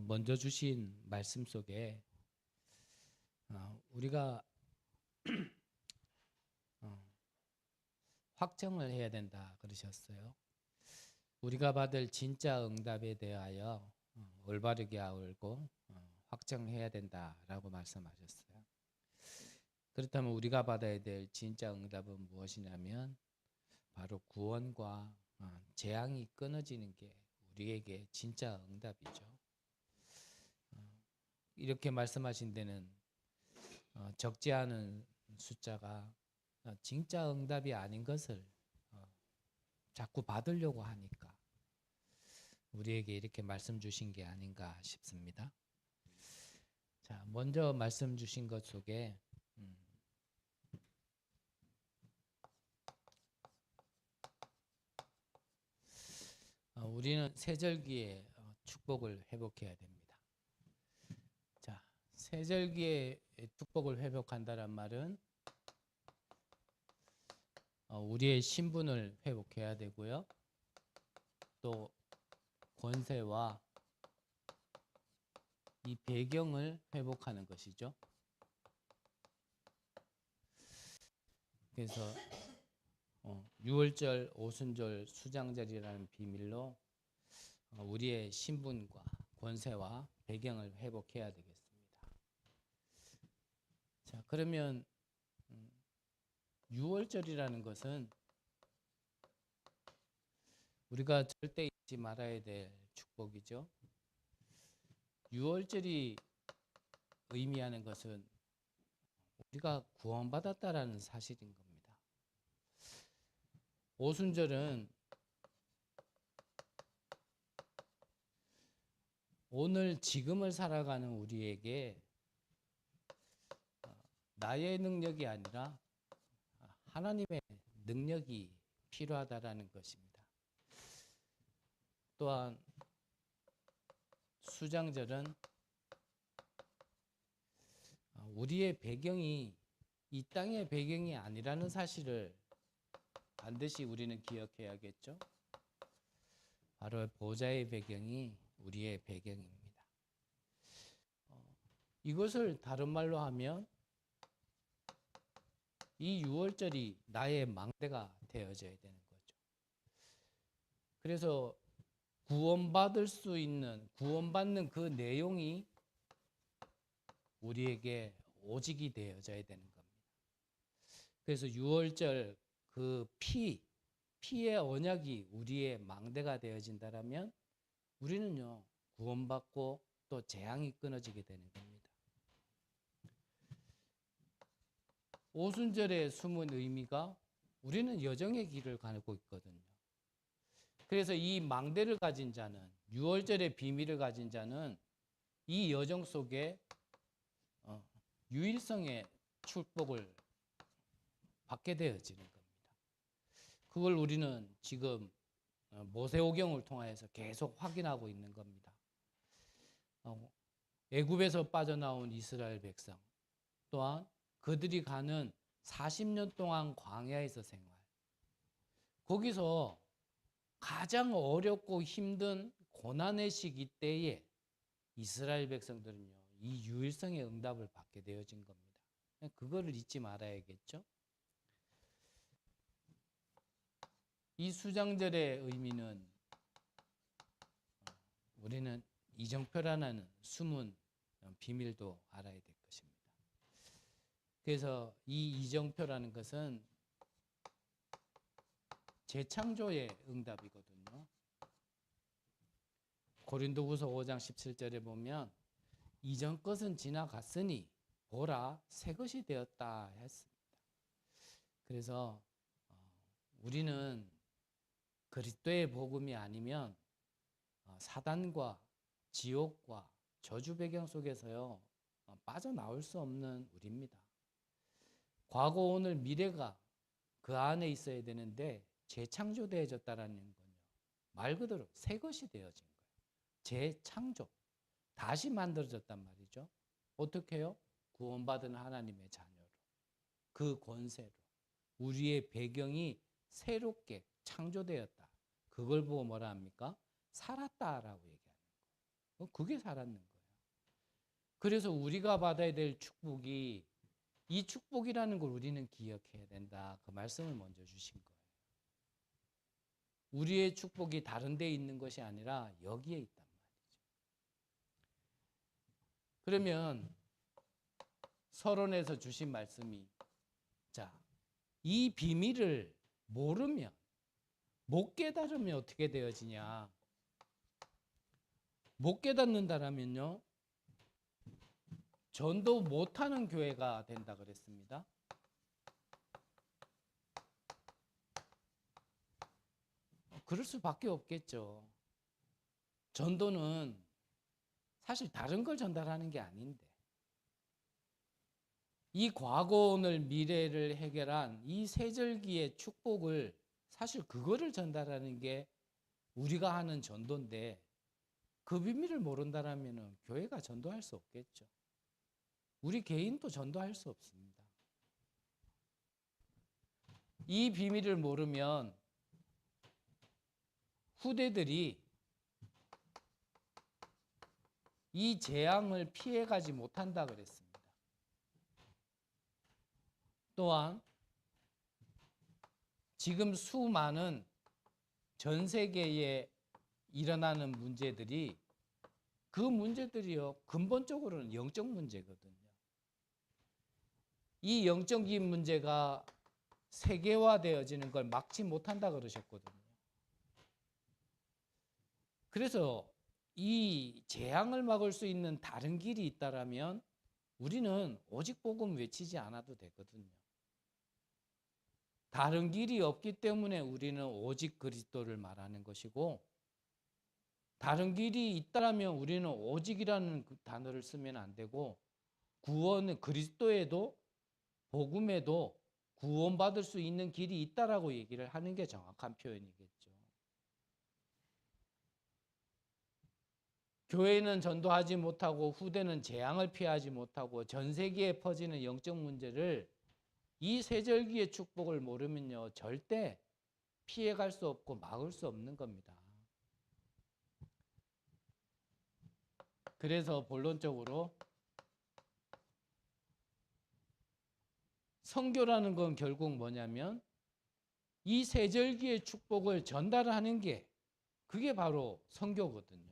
먼저 주신 말씀 속에 우리가 확정을 해야 된다 그러셨어요. 우리가 받을 진짜 응답에 대하여 올바르게 알고 확정해야 된다라고 말씀하셨어요. 그렇다면 우리가 받아야 될 진짜 응답은 무엇이냐면 바로 구원과 재앙이 끊어지는 게 우리에게 진짜 응답이죠. 이렇게 말씀하신 데는 적지 않은 숫자가 진짜 응답이 아닌 것을 자꾸 받으려고 하니까 우리에게 이렇게 말씀 주신 게 아닌가 싶습니다. 자, 먼저 말씀 주신 것 속에 우리는 세절기에 축복을 회복해야 됩니다. 자, 세절기에 축복을 회복한다는 말은 우리의 신분을 회복해야 되고요. 또 권세와 이 배경을 회복하는 것이죠. 그래서 유월절, 오순절, 수장절이라는 비밀로 우리의 신분과 권세와 배경을 회복해야 되겠습니다. 자, 그러면 유월절이라는 것은 우리가 절대 잊지 말아야 될 축복이죠. 유월절이 의미하는 것은 우리가 구원받았다라는 사실인 겁니다. 오순절은 오늘 지금을 살아가는 우리에게 나의 능력이 아니라 하나님의 능력이 필요하다라는 것입니다. 또한 수장절은 우리의 배경이 이 땅의 배경이 아니라는 사실을 반드시 우리는 기억해야겠죠. 바로 보좌의 배경이 우리의 배경입니다. 이것을 다른 말로 하면 이 유월절이 나의 망대가 되어져야 되는 거죠. 그래서 구원받을 수 있는, 구원받는 그 내용이 우리에게 오직이 되어져야 되는 겁니다. 그래서 유월절 그 피의 언약이 우리의 망대가 되어진다면 우리는요, 구원받고 또 재앙이 끊어지게 되는 겁니다. 오순절의 숨은 의미가 우리는 여정의 길을 가고 있거든요. 그래서 이 망대를 가진 자는, 유월절의 비밀을 가진 자는 이 여정 속에 유일성의 축복을 받게 되어지는 겁니다. 그걸 우리는 지금 모세오경을 통해서 계속 확인하고 있는 겁니다. 애굽에서 빠져나온 이스라엘 백성, 또한 그들이 가는 40년 동안 광야에서 생활, 거기서 가장 어렵고 힘든 고난의 시기 때에 이스라엘 백성들은요, 이 유일성의 응답을 받게 되어진 겁니다. 그거를 잊지 말아야겠죠. 이 수장절의 의미는 우리는 이정표라는 숨은 비밀도 알아야 될 것입니다. 그래서 이 이정표라는 것은 재창조의 응답이거든요. 고린도후서 5장 17절에 보면 이전 것은 지나갔으니 보라 새 것이 되었다 했습니다. 그래서 우리는 그리스도의 복음이 아니면 사단과 지옥과 저주 배경 속에서요 빠져나올 수 없는 우리입니다. 과거, 오늘, 미래가 그 안에 있어야 되는데 재창조되어졌다라는 건요, 말 그대로 새 것이 되어진 거예요. 재창조, 다시 만들어졌단 말이죠. 어떻게 해요? 구원받은 하나님의 자녀로, 그 권세로 우리의 배경이 새롭게 창조되었다. 그걸 보고 뭐라 합니까? 살았다라고 얘기하는 거예요. 그게 살았는 거예요. 그래서 우리가 받아야 될 축복이 이 축복이라는 걸 우리는 기억해야 된다. 그 말씀을 먼저 주신 거예요. 우리의 축복이 다른 데 있는 것이 아니라 여기에 있단 말이죠. 그러면 서론에서 주신 말씀이 자, 이 비밀을 모르면 못 깨달으면 어떻게 되어지냐? 못 깨닫는다라면요. 전도 못하는 교회가 된다 그랬습니다. 그럴 수밖에 없겠죠. 전도는 사실 다른 걸 전달하는 게 아닌데 이 과거, 오늘, 미래를 해결한 이 세절기의 축복을 사실 그거를 전달하는 게 우리가 하는 전도인데 그 비밀을 모른다라면 교회가 전도할 수 없겠죠. 우리 개인도 전도할 수 없습니다. 이 비밀을 모르면 후대들이 이 재앙을 피해가지 못한다 그랬습니다. 또한 지금 수많은 전 세계에 일어나는 문제들이 그 문제들이요 근본적으로는 영적 문제거든요. 이 영적인 문제가 세계화되어지는 걸 막지 못한다 그러셨거든요. 그래서 이 재앙을 막을 수 있는 다른 길이 있다라면 우리는 오직 복음 외치지 않아도 되거든요. 다른 길이 없기 때문에 우리는 오직 그리스도를 말하는 것이고 다른 길이 있다라면 우리는 오직이라는 그 단어를 쓰면 안 되고 구원은 그리스도에도 복음에도 구원받을 수 있는 길이 있다라고 얘기를 하는 게 정확한 표현이겠죠. 교회는 전도하지 못하고 후대는 재앙을 피하지 못하고 전 세계에 퍼지는 영적 문제를 이 세절기의 축복을 모르면요 절대 피해갈 수 없고 막을 수 없는 겁니다. 그래서 본론적으로 선교라는 건 결국 뭐냐면 이 세절기의 축복을 전달하는 게 그게 바로 선교거든요.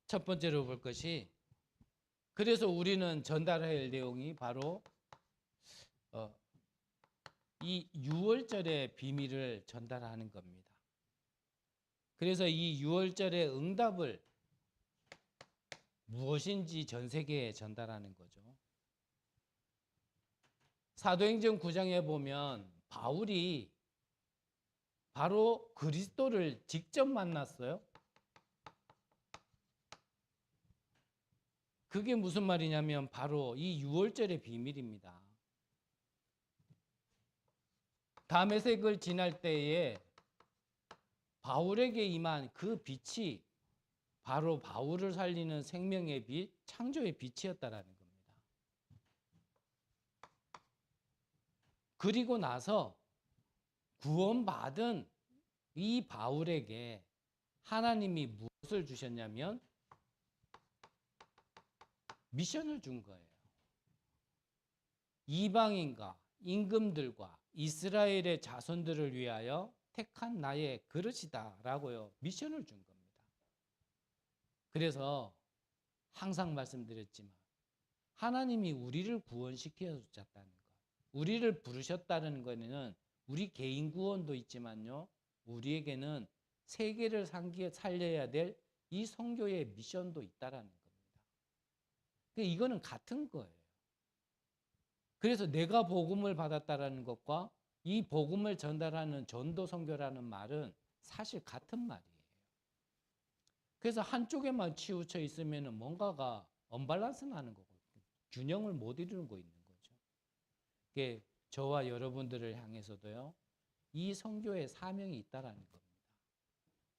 첫 번째로 볼 것이 그래서 우리는 전달해야 할 내용이 바로 이 유월절의 비밀을 전달하는 겁니다. 그래서 이 유월절의 응답을 무엇인지 전 세계에 전달하는 거죠. 사도행전 9장에 보면 바울이 바로 그리스도를 직접 만났어요. 그게 무슨 말이냐면 바로 이 유월절의 비밀입니다. 다메섹을 지날 때에 바울에게 임한 그 빛이 바로 바울을 살리는 생명의 빛, 창조의 빛이었다라는 겁니다. 그리고 나서 구원받은 이 바울에게 하나님이 무엇을 주셨냐면 미션을 준 거예요. 이방인과 임금들과 이스라엘의 자손들을 위하여 택한 나의 그릇이다라고요. 미션을 준 겁니다. 그래서 항상 말씀드렸지만 하나님이 우리를 구원시켜 주셨다는 것, 우리를 부르셨다는 것은 우리 개인 구원도 있지만요. 우리에게는 세계를 살려야 될 이 선교의 미션도 있다라는 겁니다. 이거는 같은 거예요. 그래서 내가 복음을 받았다라는 것과 이 복음을 전달하는 전도 선교라는 말은 사실 같은 말이에요. 그래서 한쪽에만 치우쳐 있으면 뭔가가 언밸런스 나는 거거든요. 균형을 못 이루고 있는 거죠. 그게 저와 여러분들을 향해서도요. 이 선교의 사명이 있다라는 겁니다.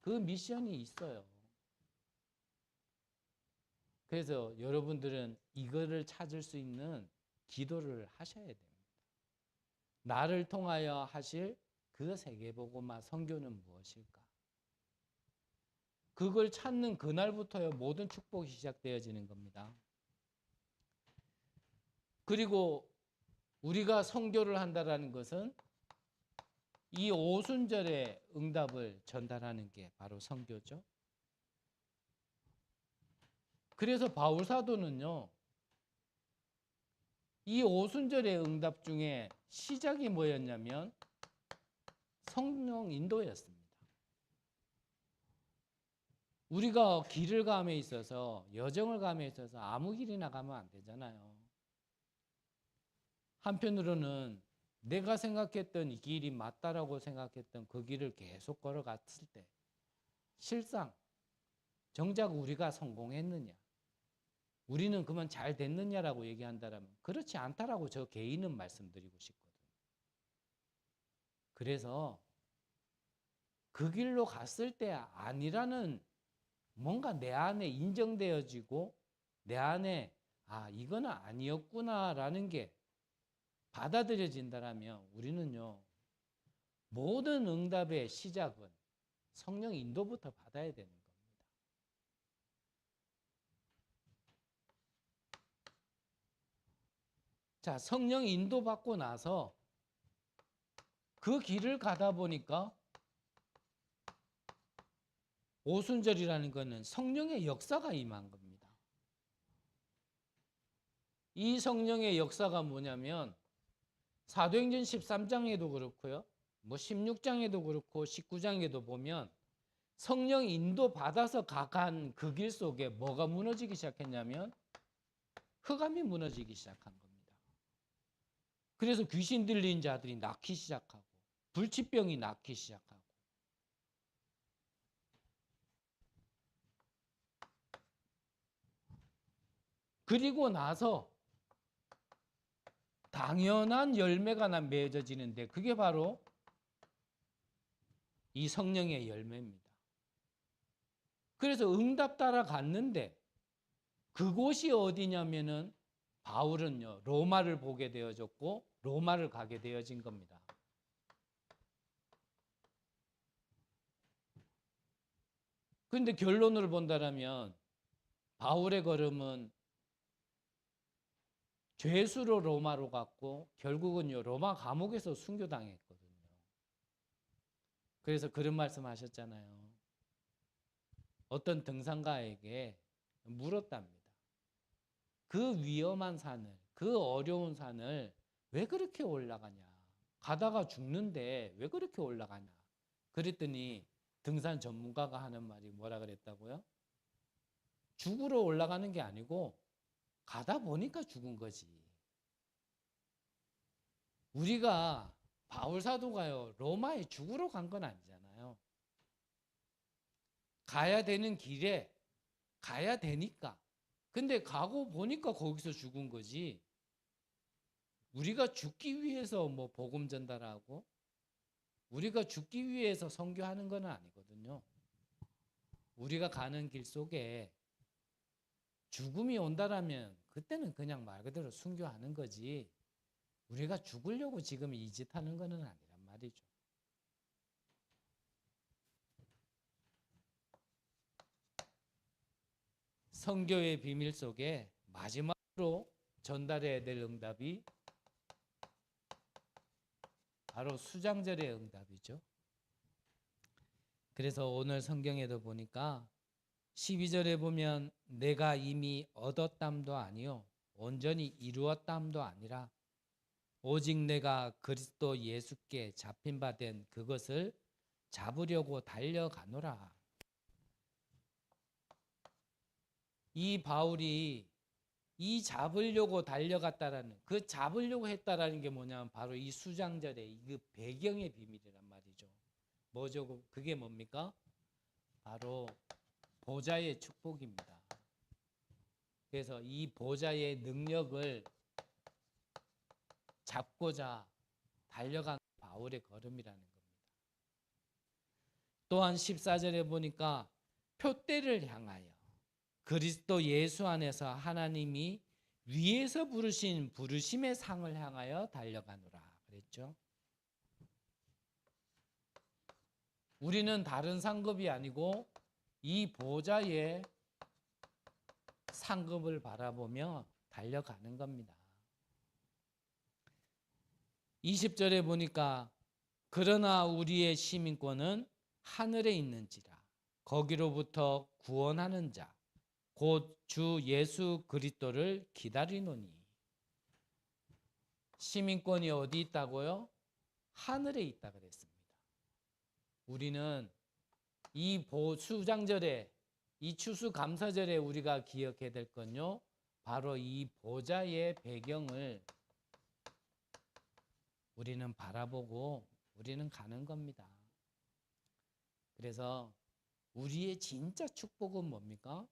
그 미션이 있어요. 그래서 여러분들은 이거를 찾을 수 있는 기도를 하셔야 됩니다. 나를 통하여 하실 그 세계복음화 선교는 무엇일까? 그걸 찾는 그날부터요 모든 축복이 시작되어지는 겁니다. 그리고 우리가 선교를 한다라는 것은 이 오순절의 응답을 전달하는 게 바로 선교죠. 그래서 바울 사도는요, 이 오순절의 응답 중에 시작이 뭐였냐면 성령 인도였습니다. 우리가 길을 감에 있어서, 여정을 감에 있어서 아무 길이나 가면 안 되잖아요. 한편으로는 내가 생각했던 이 길이 맞다라고 생각했던 그 길을 계속 걸어갔을 때 실상 정작 우리가 성공했느냐, 우리는 그만 잘 됐느냐라고 얘기한다면 그렇지 않다라고 저 개인은 말씀드리고 싶거든요. 그래서 그 길로 갔을 때 아니라는 뭔가 내 안에 인정되어지고 내 안에 이거는 아니었구나라는 게 받아들여진다면 우리는요 모든 응답의 시작은 성령 인도부터 받아야 되는 겁니다. 자, 성령 인도 받고 나서 그 길을 가다 보니까 오순절이라는 것은 성령의 역사가 임한 겁니다. 이 성령의 역사가 뭐냐면 사도행전 13장에도 그렇고요. 16장에도 그렇고 19장에도 보면 성령 인도 받아서 가간 그 길 속에 뭐가 무너지기 시작했냐면 흑암이 무너지기 시작한 겁니다. 그래서 귀신 들린 자들이 낫기 시작하고 불치병이 낫기 시작하고 그리고 나서 당연한 열매가 맺어지는데 그게 바로 이 성령의 열매입니다. 그래서 응답 따라 갔는데 그곳이 어디냐면은 바울은요 로마를 보게 되어졌고 로마를 가게 되어진 겁니다. 그런데 결론을 본다면 바울의 걸음은 죄수로 로마로 갔고 결국은요 로마 감옥에서 순교당했거든요. 그래서 그런 말씀하셨잖아요. 어떤 등산가에게 물었답니다. 그 위험한 산을, 그 어려운 산을 왜 그렇게 올라가냐? 가다가 죽는데 왜 그렇게 올라가냐? 그랬더니 등산 전문가가 하는 말이 뭐라 그랬다고요? 죽으러 올라가는 게 아니고 가다 보니까 죽은 거지. 우리가 바울 사도가요 로마에 죽으러 간 건 아니잖아요. 가야 되는 길에 가야 되니까. 근데 가고 보니까 거기서 죽은 거지. 우리가 죽기 위해서 뭐 복음 전달하고 우리가 죽기 위해서 선교하는 건 아니거든요. 우리가 가는 길 속에 죽음이 온다라면 그때는 그냥 말 그대로 순교하는 거지. 우리가 죽으려고 지금 이 짓 하는 거는 아니란 말이죠. 선교의 비밀 속에 마지막으로 전달해야 될 응답이 바로 수장절의 응답이죠. 그래서 오늘 성경에도 보니까 12절에 보면 내가 이미 얻었담도 아니요 온전히 이루었담도 아니라 오직 내가 그리스도 예수께 잡힌 바 된 그것을 잡으려고 달려가노라. 이 바울이 이 잡으려고 달려갔다라는 그 잡으려고 했다라는 게 뭐냐면 바로 이 수장절의 그 배경의 비밀이란 말이죠. 뭐죠? 그게 뭡니까? 바로 보좌의 축복입니다. 그래서 이 보좌의 능력을 잡고자 달려간 바울의 걸음이라는 겁니다. 또한 14절에 보니까 표대를 향하여 그리스도 예수 안에서 하나님이 위에서 부르신 부르심의 상을 향하여 달려가노라 그랬죠. 우리는 다른 상급이 아니고 이 보좌의 상급을 바라보며 달려가는 겁니다. 20절에 보니까 그러나 우리의 시민권은 하늘에 있는지라 거기로부터 구원하는 자 곧 주 예수 그리스도를 기다리노니. 시민권이 어디 있다고요? 하늘에 있다 그랬습니다. 우리는 이 수장절에, 이 추수감사절에 우리가 기억해야 될 건요, 바로 이 보좌의 배경을 우리는 바라보고 우리는 가는 겁니다. 그래서 우리의 진짜 축복은 뭡니까?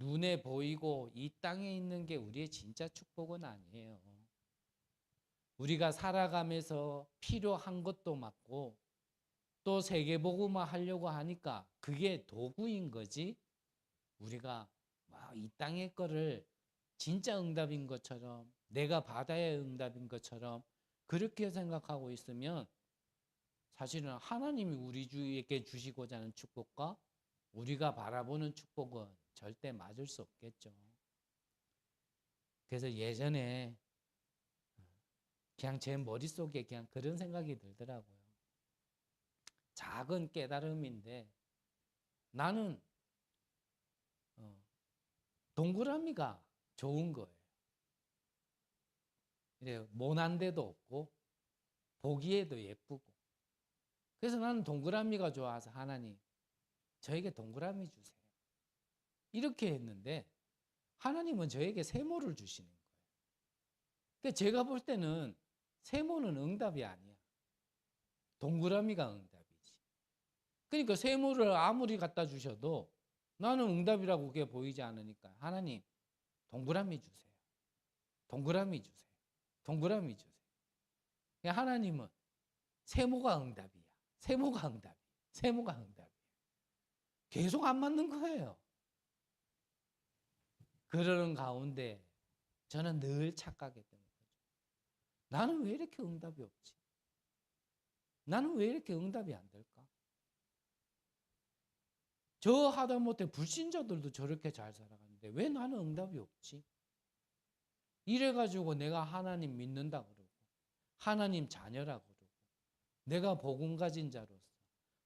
눈에 보이고 이 땅에 있는 게 우리의 진짜 축복은 아니에요. 우리가 살아가면서 필요한 것도 맞고 또 세계복음화 하려고 하니까 그게 도구인 거지, 우리가 이 땅의 거를 진짜 응답인 것처럼, 내가 바다의 응답인 것처럼 그렇게 생각하고 있으면 사실은 하나님이 우리에게 주시고자 하는 축복과 우리가 바라보는 축복은 절대 맞을 수 없겠죠. 그래서 예전에 그냥 제 머릿속에 그냥 그런 생각이 들더라고요. 작은 깨달음인데 나는 동그라미가 좋은 거예요. 모난 데도 없고 보기에도 예쁘고. 그래서 나는 동그라미가 좋아서 하나님, 저에게 동그라미 주세요. 이렇게 했는데 하나님은 저에게 세모를 주시는 거예요. 그러니까 제가 볼 때는 세모는 응답이 아니야. 동그라미가 응답이지. 그러니까 세모를 아무리 갖다 주셔도 나는 응답이라고 그게 보이지 않으니까 하나님, 동그라미 주세요. 동그라미 주세요. 동그라미 주세요. 그러니까 하나님은 세모가 응답이야. 세모가 응답이야. 세모가 응답이야. 계속 안 맞는 거예요. 그러는 가운데 저는 늘 착각했던 거죠. 나는 왜 이렇게 응답이 없지? 나는 왜 이렇게 응답이 안 될까? 저 하다못해 불신자들도 저렇게 잘 살아가는데 왜 나는 응답이 없지? 이래가지고 내가 하나님 믿는다 그러고 하나님 자녀라 그러고 내가 복음 가진 자로서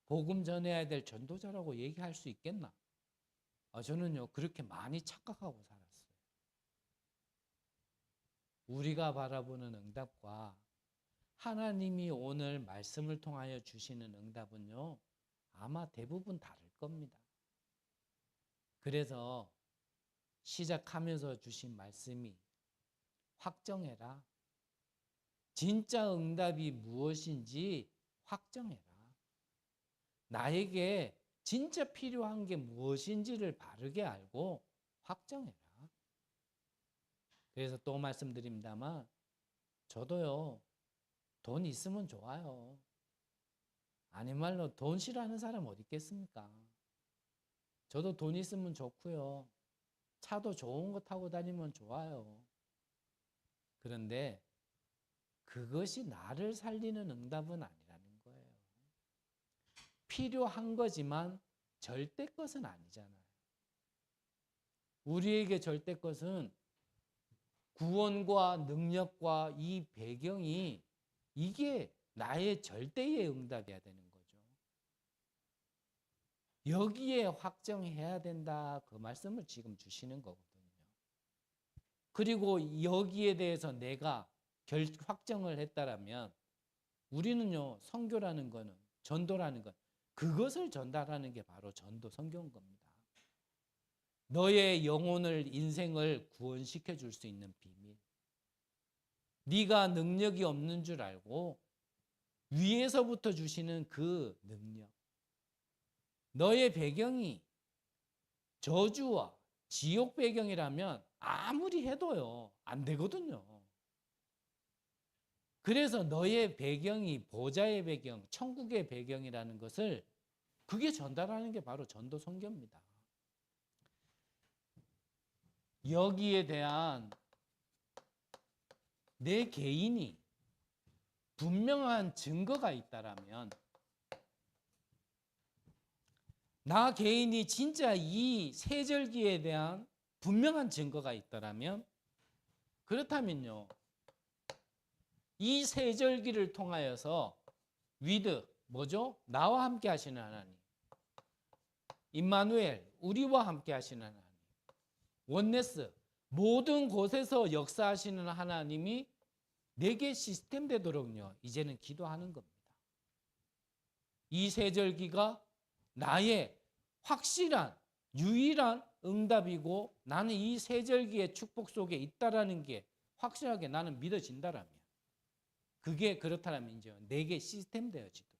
복음 전해야 될 전도자라고 얘기할 수 있겠나? 저는요 그렇게 많이 착각하고 살았어요. 우리가 바라보는 응답과 하나님이 오늘 말씀을 통하여 주시는 응답은요 아마 대부분 다를 겁니다. 그래서 시작하면서 주신 말씀이 확정해라. 진짜 응답이 무엇인지 확정해라. 나에게 진짜 필요한 게 무엇인지를 바르게 알고 확정해라. 그래서 또 말씀드립니다만 저도요 돈 있으면 좋아요. 아니 말로 돈 싫어하는 사람 어디 있겠습니까? 저도 돈 있으면 좋고요. 차도 좋은 거 타고 다니면 좋아요. 그런데 그것이 나를 살리는 응답은 아니라는 거예요. 필요한 거지만 절대 것은 아니잖아요. 우리에게 절대 것은 구원과 능력과 이 배경이 이게 나의 절대의 응답이어야 되는 거죠. 여기에 확정해야 된다 그 말씀을 지금 주시는 거거든요. 그리고 여기에 대해서 내가 확정을 했다라면 우리는요 선교라는 거는 전도라는 것 그것을 전달하는 게 바로 전도 선교인 겁니다. 너의 영혼을 인생을 구원시켜 줄 수 있는 비밀. 네가 능력이 없는 줄 알고 위에서부터 주시는 그 능력. 너의 배경이 저주와 지옥 배경이라면 아무리 해도요 안 되거든요. 그래서 너의 배경이 보좌의 배경, 천국의 배경이라는 것을 그게 전달하는 게 바로 전도 선교입니다. 여기에 대한 내 개인이 분명한 증거가 있다라면 나 개인이 진짜 이 세절기에 대한 분명한 증거가 있더라면, 그렇다면요, 이 세절기를 통하여서 위드 뭐죠? 나와 함께 하시는 하나님, 임마누엘 우리와 함께 하시는 하나님, 원네스 모든 곳에서 역사하시는 하나님이 내게 시스템 되도록요 이제는 기도하는 겁니다. 이 세절기가 나의 확실한 유일한 응답이고 나는 이 세절기의 축복 속에 있다라는 게 확실하게 나는 믿어진다라면, 그게 그렇다면 이제 내게 시스템 되어지도록,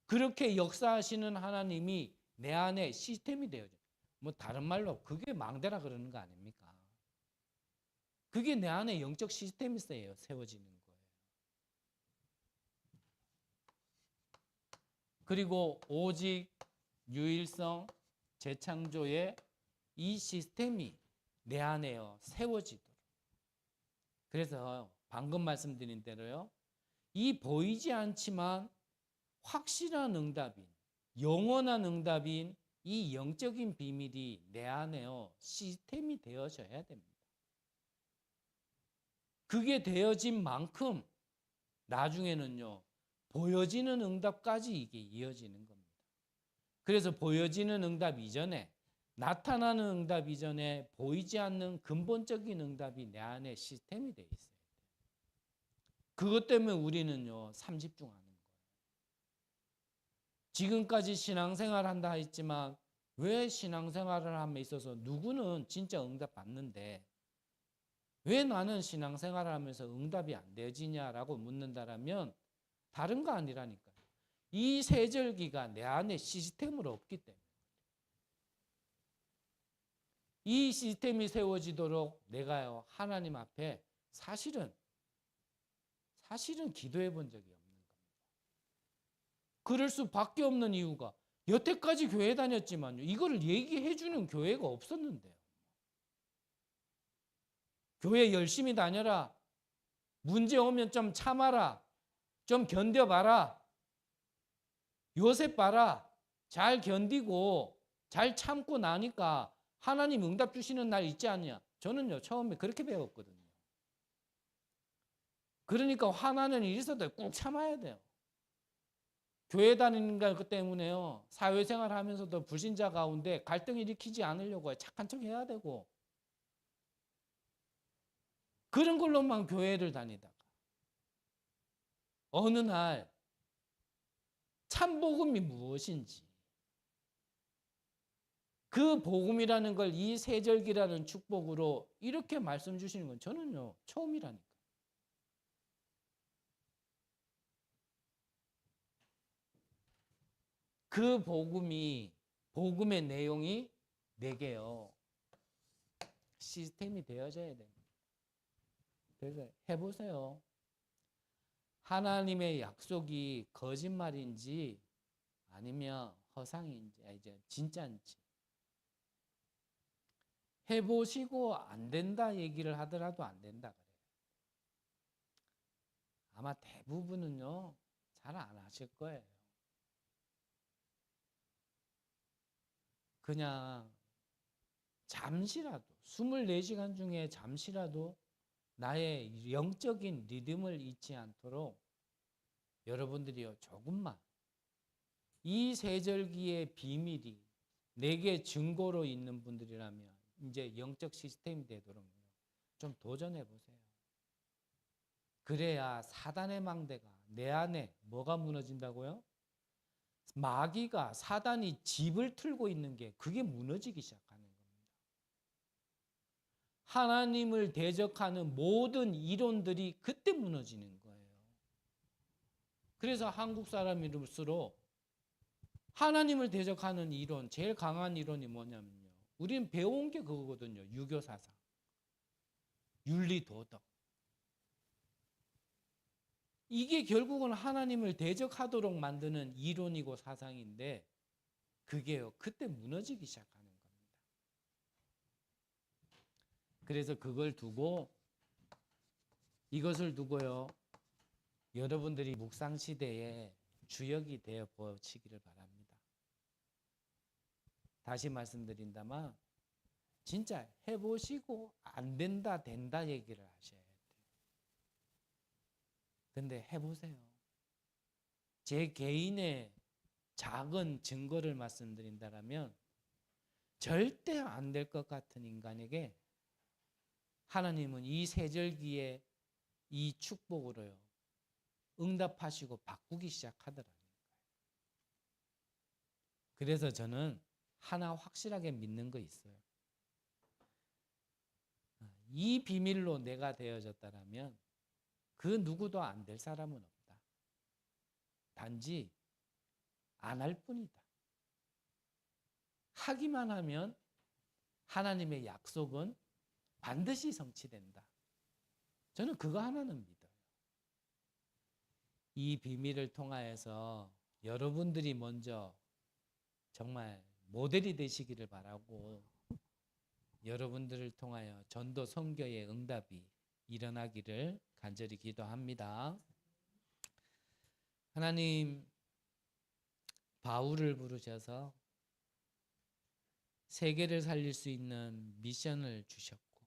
그렇게 역사하시는 하나님이 내 안에 시스템이 되어져. 뭐 다른 말로 그게 망대라 그러는 거 아닙니까? 그게 내 안에 영적 시스템이 세워지는 거예요. 그리고 오직 유일성 재창조의 이 시스템이 내 안에요 세워지도록. 그래서 방금 말씀드린 대로요, 이 보이지 않지만 확실한 응답인, 영원한 응답인 이 영적인 비밀이 내 안에요 시스템이 되어져야 됩니다. 그게 되어진 만큼 나중에는요 보여지는 응답까지 이게 이어지는 겁니다. 그래서 보여지는 응답 이전에, 나타나는 응답 이전에 보이지 않는 근본적인 응답이 내 안에 시스템이 되어 있어요. 그것 때문에 우리는요 삼집중하는 거예요. 지금까지 신앙생활 한다 했지만 왜 신앙생활을 함에 있어서 누구는 진짜 응답 받는데 왜 나는 신앙생활을 하면서 응답이 안 되어지냐라고 묻는다라면 다른 거 아니라니까요. 이 세절기가 내 안에 시스템으로 없기 때문에. 이 시스템이 세워지도록 내가요 하나님 앞에 사실은 기도해 본 적이 없는 겁니다. 그럴 수밖에 없는 이유가 여태까지 교회 다녔지만요 이거를 얘기해 주는 교회가 없었는데요. 교회 열심히 다녀라, 문제 오면 좀 참아라, 좀 견뎌봐라, 요셉 봐라, 잘 견디고 잘 참고 나니까 하나님 응답 주시는 날 있지 않냐. 저는요 처음에 그렇게 배웠거든요. 그러니까 화나는 일이 있어도 꾹 참아야 돼요. 교회 다니는 것 때문에요 사회생활 하면서도 불신자 가운데 갈등 일으키지 않으려고 착한 척 해야 되고, 그런 걸로만 교회를 다니다가 어느 날 참복음이 무엇인지, 그 복음이라는 걸 이 세절기라는 축복으로 이렇게 말씀 주시는 건 저는요 처음이라니까. 그 복음의 내용이 내게요 시스템이 되어져야 됩니다. 그래서 해보세요. 하나님의 약속이 거짓말인지 아니면 허상인지 이제 진짜인지 해보시고 안 된다 얘기를 하더라도 안 된다 그래요. 아마 대부분은요 잘 안 하실 거예요. 그냥 잠시라도 24시간 중에 잠시라도 나의 영적인 리듬을 잊지 않도록 여러분들이요 조금만 이 세절기의 비밀이 내게 증거로 있는 분들이라면 이제 영적 시스템이 되도록 좀 도전해 보세요. 그래야 사단의 망대가 내 안에 뭐가 무너진다고요? 마귀가 사단이 집을 틀고 있는 게 그게 무너지기 시작하는 겁니다. 하나님을 대적하는 모든 이론들이 그때 무너지는 거예요. 그래서 한국 사람일수록 하나님을 대적하는 이론, 제일 강한 이론이 뭐냐면요. 우리는 배운 게 그거거든요. 유교 사상, 윤리 도덕. 이게 결국은 하나님을 대적하도록 만드는 이론이고 사상인데 그게요. 그때 무너지기 시작하는 겁니다. 그래서 그걸 두고 이것을 두고요. 여러분들이 묵상 시대에 주역이 되어 보시기를 바랍니다. 다시 말씀드린다만 진짜 해보시고 안 된다 된다 얘기를 하셔야 돼요. 근데 해보세요. 제 개인의 작은 증거를 말씀드린다면 절대 안 될 것 같은 인간에게 하나님은 이 세절기에 이 축복으로요 응답하시고 바꾸기 시작하더라고요. 그래서 저는 하나 확실하게 믿는 거 있어요. 이 비밀로 내가 되어졌다라면 그 누구도 안 될 사람은 없다. 단지 안 할 뿐이다. 하기만 하면 하나님의 약속은 반드시 성취된다. 저는 그거 하나는 믿어요. 이 비밀을 통하여서 여러분들이 먼저 정말 모델이 되시기를 바라고 여러분들을 통하여 전도 선교의 응답이 일어나기를 간절히 기도합니다. 하나님, 바울을 부르셔서 세계를 살릴 수 있는 미션을 주셨고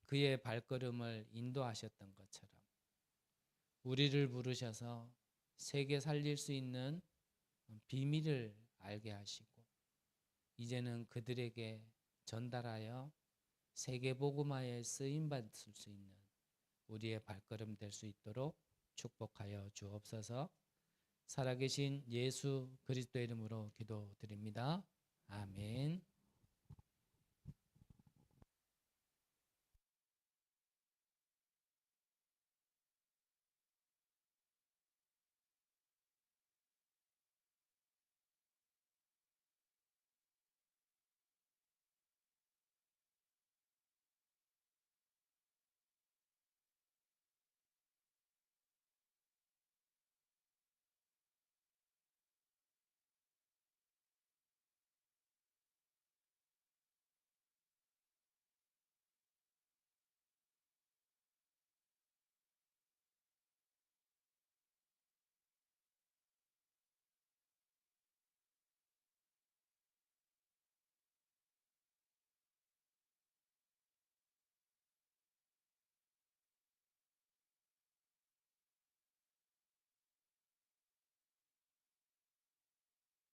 그의 발걸음을 인도하셨던 것처럼 우리를 부르셔서 세계 살릴 수 있는 비밀을 알게 하시고 이제는 그들에게 전달하여 세계 복음화에 쓰임 받을 수 있는 우리의 발걸음 될 수 있도록 축복하여 주옵소서. 살아계신 예수 그리스도의 이름으로 기도드립니다. 아멘.